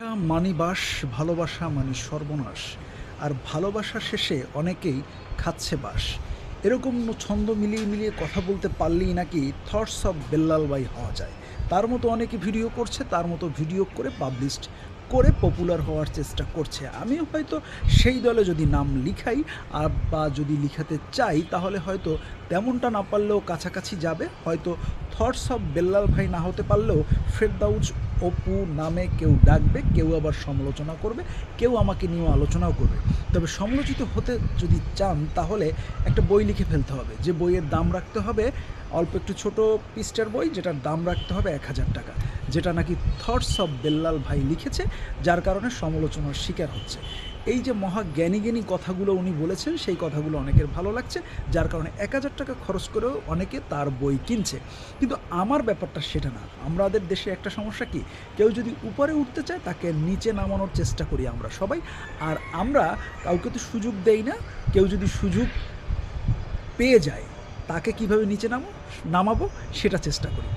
মানি বাস, ভালোবাসা মানি সর্বনাশ। আর ভালোবাসা শেষে অনেকেই খাচ্ছে বাস। এরকম ছন্দ মিলিয়ে মিলিয়ে কথা বলতে পারলেই নাকি থটস অফ বেল্লাল ভাই হওয়া যায়। তার মতো অনেকে ভিডিও করছে, তার মতো ভিডিও করে পাবলিশড করে পপুলার হওয়ার চেষ্টা করছে। আমিও হয়তো সেই দলে যদি নাম লিখাই বা যদি লিখাতে চাই, তাহলে হয়তো তেমনটা না পারলেও কাছাকাছি যাবে। হয়তো থটস অফ বেল্লাল ভাই না হতে পারলেও ফেরদাউজ অপু নামে কেউ ডাকবে, কেউ আবার সমালোচনা করবে, কেউ আমাকে নিয়েও আলোচনাও করবে। তবে সমালোচিত হতে যদি চান, তাহলে একটা বই লিখে ফেলতে হবে, যে বইয়ের দাম রাখতে হবে অল্প একটু ছোট পৃষ্ঠার বই, যেটার দাম রাখতে হবে ১,০০০ টাকা, যেটা নাকি থটস অফ বেল্লাল ভাই লিখেছে, যার কারণে সমালোচনার শিকার হচ্ছে। এই যে মহা জ্ঞানী জ্ঞানী কথাগুলো উনি বলেছেন, সেই কথাগুলো অনেকের ভালো লাগছে, যার কারণে ১,০০০ টাকা খরচ করেও অনেকে তার বই কিনছে। কিন্তু আমার ব্যাপারটা সেটা না। আমাদের দেশে একটা সমস্যা কি, কেউ যদি উপরে উঠতে চায় তাকে নিচে নামানোর চেষ্টা করি আমরা সবাই। আর আমরা কাউকে তো সুযোগ দেই না। কেউ যদি সুযোগ পেয়ে যায়, তাকে কিভাবে নিচে নামাবো সেটা চেষ্টা করি।